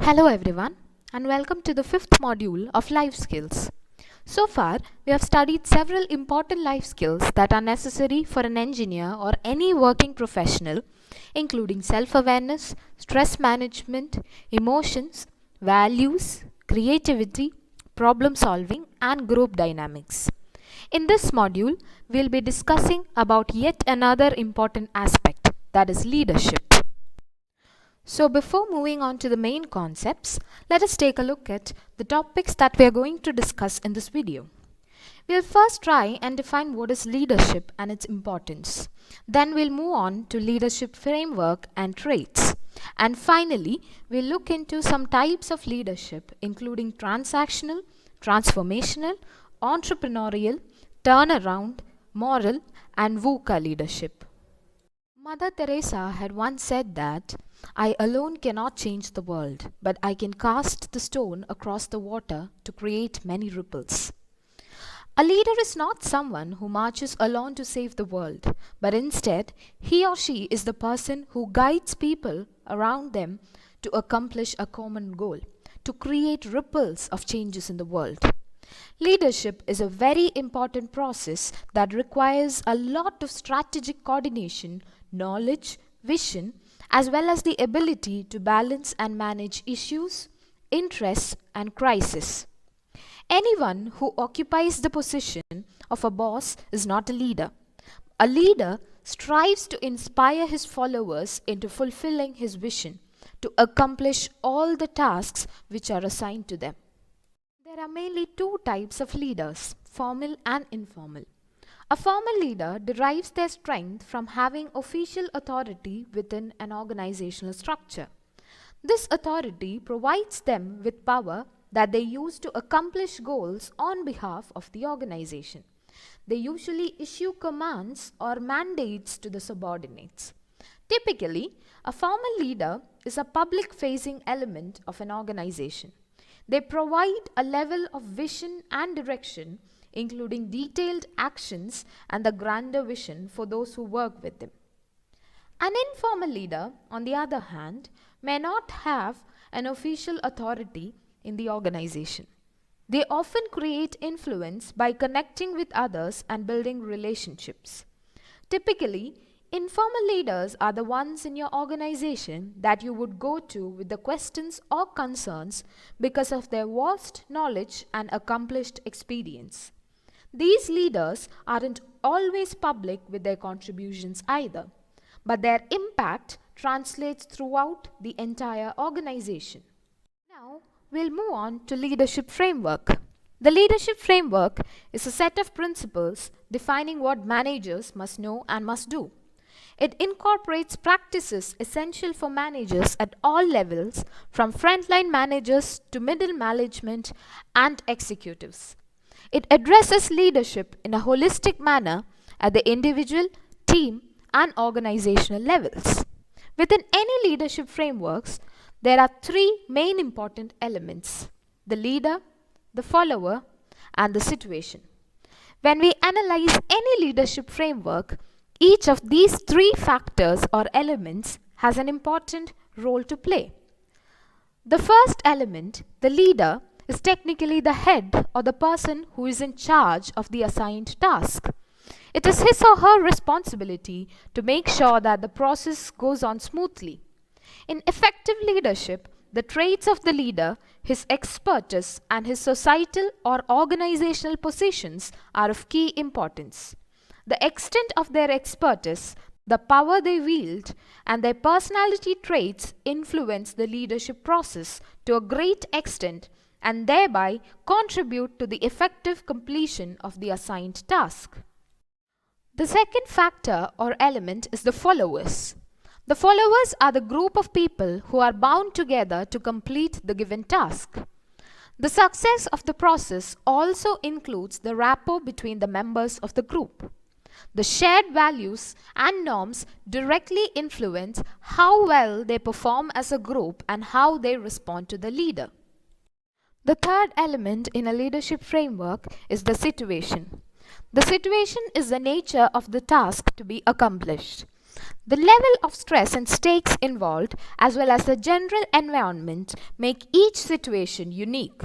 Hello everyone and welcome to the fifth module of life skills. So far, we have studied several important life skills that are necessary for an engineer or any working professional, including self-awareness, stress management, emotions, values, creativity, problem solving, and group dynamics. In this module, we'll be discussing about yet another important aspect, that is leadership. So before moving on to the main concepts, let us take a look at the topics that we are going to discuss in this video. We'll first try and define what is leadership and its importance. Then we'll move on to leadership framework and traits. And finally, we'll look into some types of leadership including transactional, transformational, entrepreneurial, turnaround, moral, and VUCA leadership. Mother Teresa had once said that, "I alone cannot change the world, but I can cast the stone across the water to create many ripples." A leader is not someone who marches alone to save the world, but instead, he or she is the person who guides people around them to accomplish a common goal, to create ripples of changes in the world. Leadership is a very important process that requires a lot of strategic coordination, knowledge, vision, as well as the ability to balance and manage issues, interests, and crises. Anyone who occupies the position of a boss is not a leader. A leader strives to inspire his followers into fulfilling his vision, to accomplish all the tasks which are assigned to them. There are mainly two types of leaders, formal and informal. A formal leader derives their strength from having official authority within an organizational structure. This authority provides them with power that they use to accomplish goals on behalf of the organization. They usually issue commands or mandates to the subordinates. Typically, a formal leader is a public-facing element of an organization. They provide a level of vision and direction, including detailed actions and the grander vision for those who work with them. An informal leader, on the other hand, may not have an official authority in the organization. They often create influence by connecting with others and building relationships. Typically, informal leaders are the ones in your organization that you would go to with the questions or concerns because of their vast knowledge and accomplished experience. These leaders aren't always public with their contributions either, but their impact translates throughout the entire organization. Now, we'll move on to leadership framework. The leadership framework is a set of principles defining what managers must know and must do. It incorporates practices essential for managers at all levels, from frontline managers to middle management and executives. It addresses leadership in a holistic manner at the individual, team, and organizational levels. Within any leadership frameworks, there are three main important elements: the leader, the follower, and the situation. When we analyze any leadership framework, each of these three factors or elements has an important role to play. The first element, the leader, is technically the head or the person who is in charge of the assigned task. It is his or her responsibility to make sure that the process goes on smoothly. In effective leadership, the traits of the leader, his expertise, and his societal or organizational positions are of key importance. The extent of their expertise, the power they wield, and their personality traits influence the leadership process to a great extent and thereby contribute to the effective completion of the assigned task. The second factor or element is the followers. The followers are the group of people who are bound together to complete the given task. The success of the process also includes the rapport between the members of the group. The shared values and norms directly influence how well they perform as a group and how they respond to the leader. The third element in a leadership framework is the situation. The situation is the nature of the task to be accomplished. The level of stress and stakes involved, as well as the general environment, make each situation unique.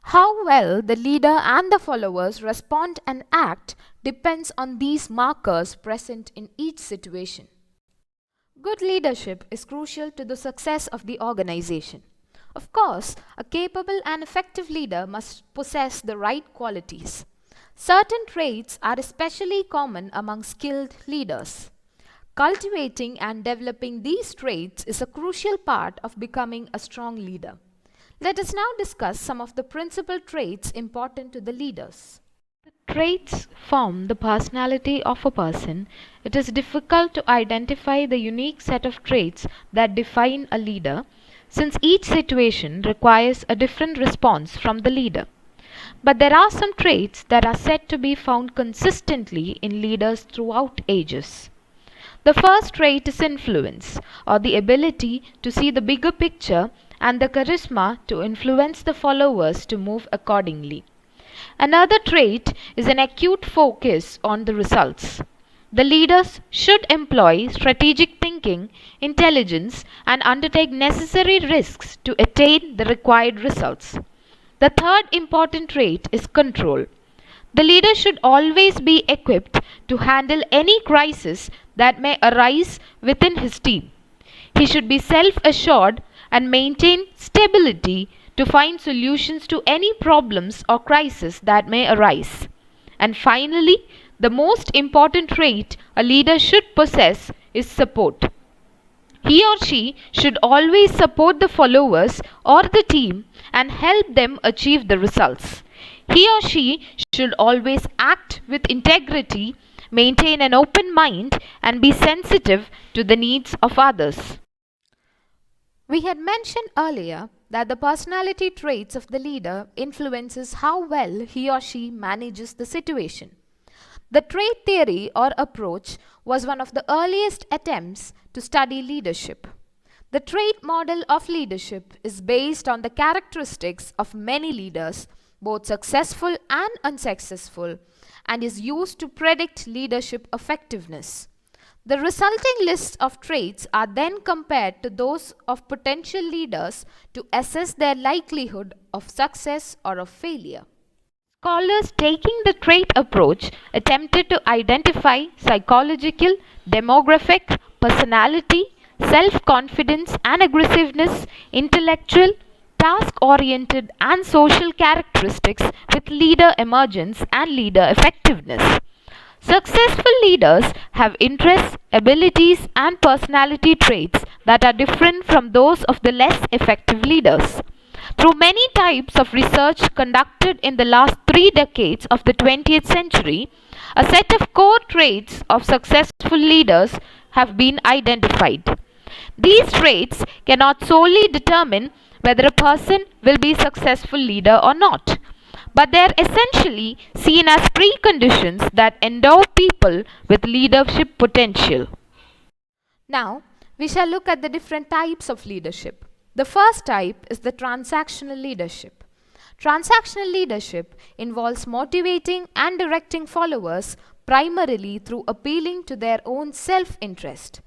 How well the leader and the followers respond and act depends on these markers present in each situation. Good leadership is crucial to the success of the organization. Of course, a capable and effective leader must possess the right qualities. Certain traits are especially common among skilled leaders. Cultivating and developing these traits is a crucial part of becoming a strong leader. Let us now discuss some of the principal traits important to the leaders. The traits form the personality of a person. It is difficult to identify the unique set of traits that define a leader, since each situation requires a different response from the leader. But there are some traits that are said to be found consistently in leaders throughout ages. The first trait is influence, or the ability to see the bigger picture and the charisma to influence the followers to move accordingly. Another trait is an acute focus on the results. The leaders should employ strategic thinking, intelligence, and undertake necessary risks to attain the required results. The third important trait is control. The leader should always be equipped to handle any crisis that may arise within his team. He should be self assured and maintain stability to find solutions to any problems or crises that may arise. And finally, the most important trait a leader should possess is support. He or she should always support the followers or the team and help them achieve the results. He or she should always act with integrity, maintain an open mind, and be sensitive to the needs of others. We had mentioned earlier that the personality traits of the leader influences how well he or she manages the situation. The trait theory or approach was one of the earliest attempts to study leadership. The trait model of leadership is based on the characteristics of many leaders, both successful and unsuccessful, and is used to predict leadership effectiveness. The resulting lists of traits are then compared to those of potential leaders to assess their likelihood of success or of failure. Scholars taking the trait approach attempted to identify psychological, demographic, personality, self confidence and aggressiveness, intellectual, task oriented, and social characteristics with leader emergence and leader effectiveness. Successful leaders have interests, abilities, and personality traits that are different from those of the less effective leaders. Through many types of research conducted in the last 3 decades of the 20th century, a set of core traits of successful leaders have been identified. These traits cannot solely determine whether a person will be a successful leader or not, but they are essentially seen as preconditions that endow people with leadership potential. Now, we shall look at the different types of leadership. The first type is the transactional leadership. Transactional leadership involves motivating and directing followers primarily through appealing to their own self interest.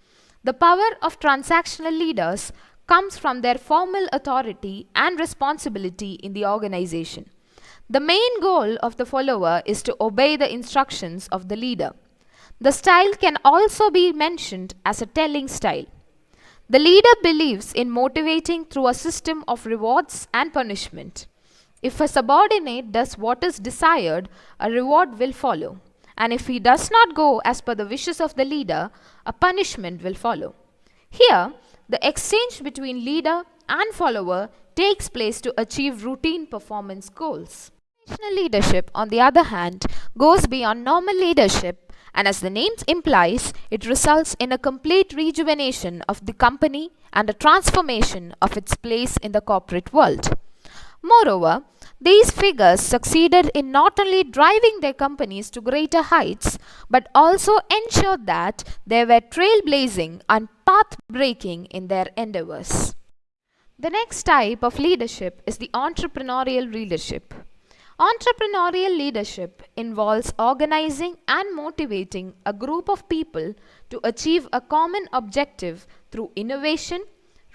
The power of transactional leaders comes from their formal authority and responsibility in the organization. The main goal of the follower is to obey the instructions of the leader. The style can also be mentioned as a telling style. The leader believes in motivating through a system of rewards and punishment. If a subordinate does what is desired, a reward will follow. And if he does not go as per the wishes of the leader, a punishment will follow. Here, the exchange between leader and follower takes place to achieve routine performance goals. Organizational leadership, on the other hand, goes beyond normal leadership, and as the name implies, it results in a complete rejuvenation of the company and a transformation of its place in the corporate world. Moreover, these figures succeeded in not only driving their companies to greater heights, but also ensured that they were trailblazing and path breaking in their endeavors. The next type of leadership is the entrepreneurial leadership. Entrepreneurial leadership involves organizing and motivating a group of people to achieve a common objective through innovation,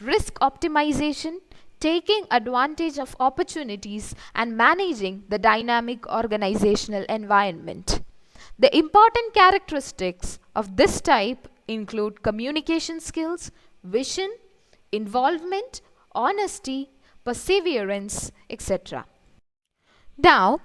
risk optimization, taking advantage of opportunities, and managing the dynamic organizational environment. The important characteristics of this type include communication skills, vision, involvement, honesty, perseverance, etc. Now,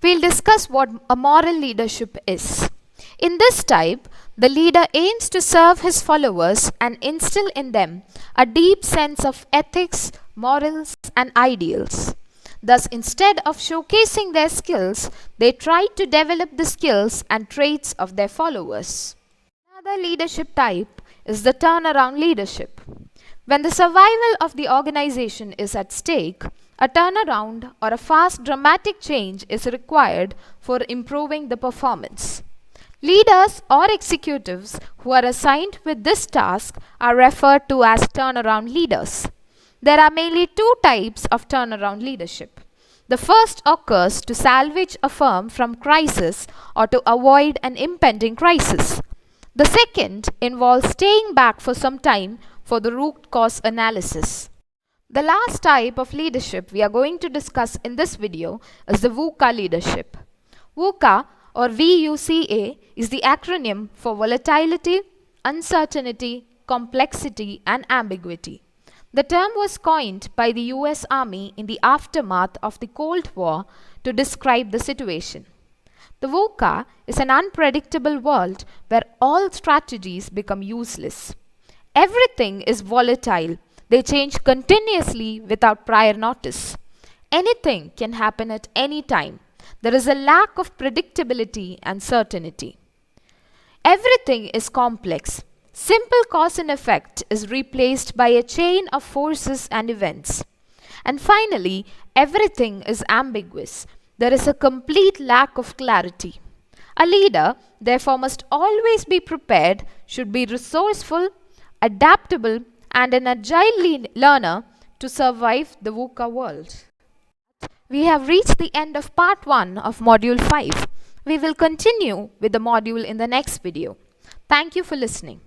we'll discuss what a moral leadership is. In this type, the leader aims to serve his followers and instill in them a deep sense of ethics, morals, and ideals. Thus, instead of showcasing their skills, they try to develop the skills and traits of their followers. Another leadership type is the turnaround leadership. When the survival of the organization is at stake, a turnaround or a fast dramatic change is required for improving the performance. Leaders or executives who are assigned with this task are referred to as turnaround leaders. There are mainly two types of turnaround leadership. The first occurs to salvage a firm from crisis or to avoid an impending crisis. The second involves staying back for some time for the root cause analysis. The last type of leadership we are going to discuss in this video is the VUCA leadership. VUCA or VUCA is the acronym for volatility, uncertainty, complexity, and ambiguity. The term was coined by the US Army in the aftermath of the Cold War to describe the situation. The VUCA is an unpredictable world where all strategies become useless. Everything is volatile. They change continuously without prior notice. Anything can happen at any time. There is a lack of predictability and certainty. Everything is complex. Simple cause and effect is replaced by a chain of forces and events. And finally, everything is ambiguous. There is a complete lack of clarity. A leader, therefore, must always be prepared, should be resourceful, adaptable, and an agile learner to survive the VUCA world. We have reached the end of part 1 of module 5. We will continue with the module in the next video. Thank you for listening.